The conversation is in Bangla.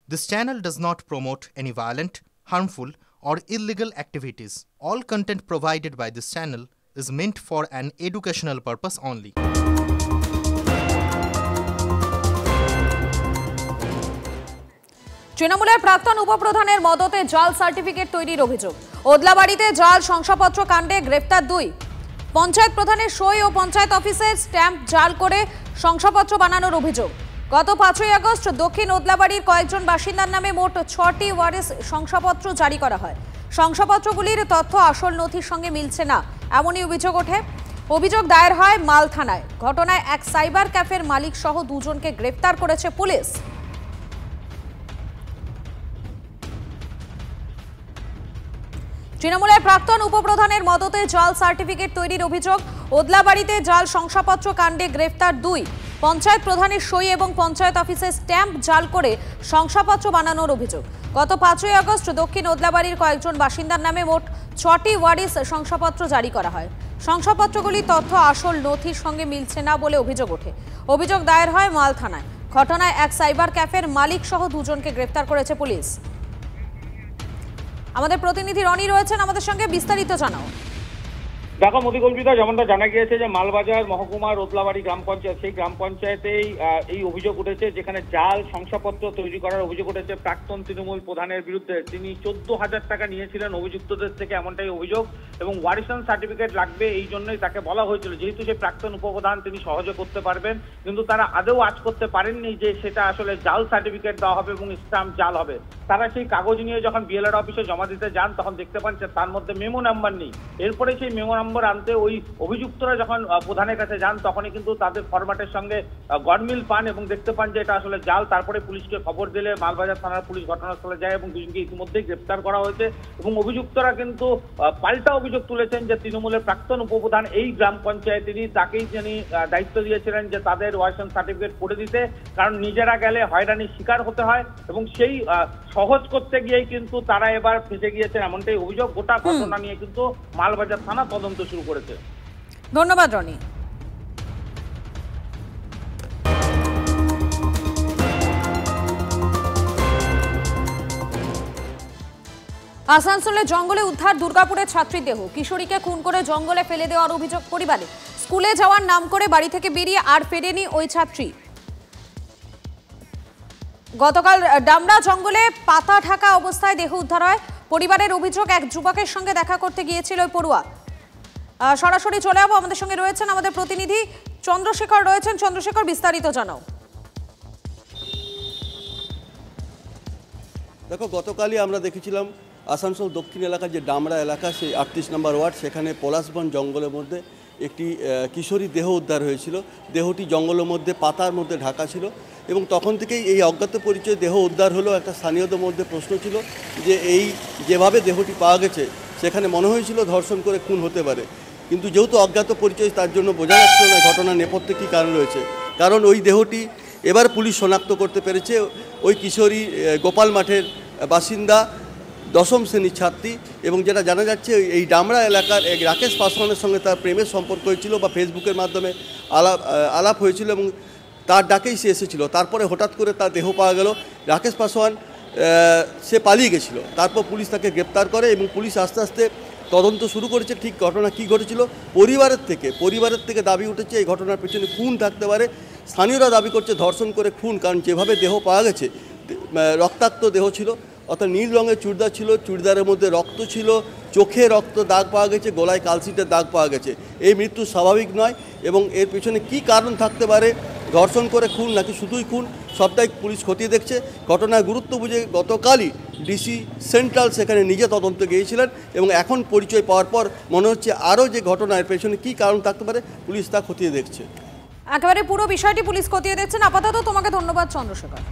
This channel does not promote any violent, harmful, or illegal activities. All content provided by this channel is meant for an educational purpose only. তৃণমূলের প্রাক্তন উপপ্রধানের মদতে জাল সার্টিফিকেট তৈরির অভিযোগ। ওদলাবাড়িতে জাল শংসাপত্র কাণ্ডে গ্রেফতার 2। পঞ্চায়েত প্রধানের সই ও পঞ্চায়েত অফিসের স্ট্যাম্প জাল করে শংসাপত্র বানানোর অভিযোগ। গত 5ই আগস্ট দক্ষিণ ওদলাবাড়ির কয়েকজন বাসিন্দার নামে মোট 6টি ওয়ারিশ শংসাপত্র জারি করা হয়। শংসাপত্রগুলির তথ্য আসল নথির সঙ্গে মিলছে না, এমনই অভিযোগ ওঠে। অভিযোগ দায়ের হয় মাল থানায়। ঘটনায় এক সাইবার ক্যাফের মালিক সহ 2 জনকে গ্রেফতার করেছে পুলিশ। তৃণমূলের প্রাক্তন উপপ্রধানের মদতে জাল সার্টিফিকেট তৈরির অভিযোগ। ওদলাবাড়িতে জাল শংসাপত্র কাণ্ডে গ্রেফতার 2। পঞ্চায়েত প্রধানের সই এবং পঞ্চায়েত অফিসে স্ট্যাম্প জাল করে শংসাপত্র বানানোর অভিযোগ। গত 5ই আগস্ট দক্ষিণ ওদলাবাড়ির কয়েকজন বাসিন্দার নামে মোট 6টি ওয়ারিশ শংসাপত্র জারি করা হয়। শংসাপত্রগুলি তথ্য আসল নথির সঙ্গে মিলছে না বলে অভিযোগ ওঠে। অভিযোগ দায়ের হয় মাল থানায়। ঘটনায় এক সাইবার ক্যাফের মালিক সহ 2 জনকে গ্রেফতার করেছে পুলিশ। আমাদের প্রতিনিধি রনি রয়েছেন আমাদের সঙ্গে, বিস্তারিত জানাও। দেখো মধুকল্পিতা, যেমনটা জানা গিয়েছে যে মালবাজার মহকুমার ওদলাবাড়ি গ্রাম পঞ্চায়েত, সেই গ্রাম পঞ্চায়েতেই এই অভিযোগ উঠেছে, যেখানে জাল শংসাপত্র তৈরি করার অভিযোগ উঠেছে প্রাক্তন তৃণমূল প্রধানের বিরুদ্ধে। তিনি 14,000 টাকা নিয়েছিলেন অভিযুক্তদের থেকে, এমনটাই অভিযোগ। এবং ওয়ারিশন সার্টিফিকেট লাগবে, এই জন্যই তাকে বলা হয়েছিল, যেহেতু সে প্রাক্তন উপপ্রধান তিনি সহজে করতে পারবেন, কিন্তু তারা আদৌ আজ করতে পারেননি যে সেটা আসলে জাল সার্টিফিকেট দেওয়া হবে এবং স্ট্যাম্প জাল হবে। তারা সেই কাগজ নিয়ে যখন বিএলআর অফিসে জমা দিতে যান, তখন দেখতে পান যে তার মধ্যে মেমো নাম্বার নেই। এরপরে সেই মেমো নাম্বার আনতে ওই অভিযুক্তরা যখন প্রধানের কাছে যান, তখনই কিন্তু তাদের ফরম্যাটের সঙ্গে গডমিল পান এবং দেখতে পান যে এটা আসলে জাল। তারপরে পুলিশকে খবর দিলে মালবাজার থানার পুলিশ ঘটনাস্থলে যায় এবং দুজনকে ইতিমধ্যেই গ্রেপ্তার করা হয়েছে। এবং অভিযুক্তরা কিন্তু পাল্টা অভিযোগ তুলেছেন যে তৃণমূলের প্রাক্তন উপপ্রধান এই গ্রাম পঞ্চায়েতেরই, তাকেই তিনি দায়িত্ব দিয়েছিলেন যে তাদের ওয়ারিশন সার্টিফিকেট করে দিতে, কারণ নিজেরা গেলে হয়রানির শিকার হতে হয় এবং সেই সহজ করতে গিয়েই কিন্তু তারা এবার ফেঁসে গিয়েছেন, এমনটাই অভিযোগ। গোটা ঘটনা নিয়ে কিন্তু মালবাজার থানা তদন্ত শুরু করেছে। ধন্যবাদ রনি। আসানসোলে জঙ্গলে উদ্ধার দুর্গাপুরের ছাত্রীর দেহ। কিশোরীকে খুন করে জঙ্গলে ফেলে দেওয়ার অভিযোগ পরিবারে। স্কুলে যাওয়ার নাম করে বাড়ি থেকে বেরিয়ে আর ফেরেনি ওই ছাত্রী। গতকাল ডামরা জঙ্গলে পাতা ঢাকা অবস্থায় দেহ উদ্ধার হয়। পরিবারের অভিযোগ, এক যুবকের সঙ্গে দেখা করতে গিয়েছিল ওই পড়ুয়া। সরাসরি চলে যাবো, আমাদের সঙ্গে রয়েছেন আমাদের প্রতিনিধি চন্দ্রশেখর রয়েছেন। চন্দ্রশেখর, বিস্তারিত জানাও। দেখো, গতকালই আমরা দেখেছিলাম আসানসোল দক্ষিণ এলাকার যে ডামরা এলাকা, সেই 38 নম্বর ওয়ার্ড, সেখানে পলাশবন জঙ্গলের মধ্যে একটি কিশোরী দেহ উদ্ধার হয়েছিল। দেহটি জঙ্গলের মধ্যে পাতার মধ্যে ঢাকা ছিল এবং তখন থেকেই এই অজ্ঞাত পরিচয় দেহ উদ্ধার হলো। একটা স্থানীয়দের মধ্যে প্রশ্ন ছিল যে এই যেভাবে দেহটি পাওয়া গেছে, সেখানে মনে হয়েছিল ধর্ষণ করে খুন হতে পারে, কিন্তু যেহেতু অজ্ঞাত পরিচয়, তার জন্য বোঝা যাচ্ছিল না ঘটনার নেপথ্যে কী কারণ রয়েছে। কারণ ওই দেহটি এবার পুলিশ শনাক্ত করতে পেরেছে। ওই কিশোরী গোপাল মাঠের বাসিন্দা, 10ম শ্রেণীর ছাত্রী। এবং যেটা জানা যাচ্ছে, এই ডামরা এলাকার এক রাকেশ পাসওয়ানের সঙ্গে তার প্রেমের সম্পর্ক হয়েছিল বা ফেসবুকের মাধ্যমে আলাপ হয়েছিল এবং তার ডাকেই সে এসেছিল। তারপরে হঠাৎ করে তার দেহ পাওয়া গেল। রাকেশ পাসওয়ান সে পালিয়ে গেছিল। তারপর পুলিশ তাকে গ্রেপ্তার করে এবং পুলিশ আস্তে আস্তে তদন্ত শুরু করেছে ঠিক ঘটনা কী ঘটেছিল। পরিবারের থেকে দাবি উঠেছে এই ঘটনার পেছনে খুন থাকতে পারে। স্থানীয়রা দাবি করছে ধর্ষণ করে খুন, কারণ যেভাবে দেহ পাওয়া গেছে, রক্তাক্ত দেহ ছিল, অর্থাৎ নীল রঙের চুড়িদার ছিল, চুড়িদারের মধ্যে রক্ত ছিল, চোখে রক্ত দাগ পাওয়া গেছে, গলায় কালশিটের দাগ পাওয়া গেছে। এই মৃত্যু স্বাভাবিক নয় এবং এর পিছনে কী কারণ থাকতে পারে, ধর্ষণ করে খুন নাকি শুধুই খুন, সবটাই পুলিশ খতিয়ে দেখছে। ঘটনার গুরুত্ব বুঝে গতকালই ডিসি সেন্ট্রাল সেখানে নিজে তদন্ত গিয়েছিলেন এবং এখন পরিচয় পাওয়ার পর মনে হচ্ছে আরও যে ঘটনার পেছনে কী কারণ থাকতে পারে, পুলিশ তা খতিয়ে দেখছে। একেবারে পুরো বিষয়টি পুলিশ খতিয়ে দেখছেন। আপাতত তোমাকে ধন্যবাদ চন্দ্রশেখর।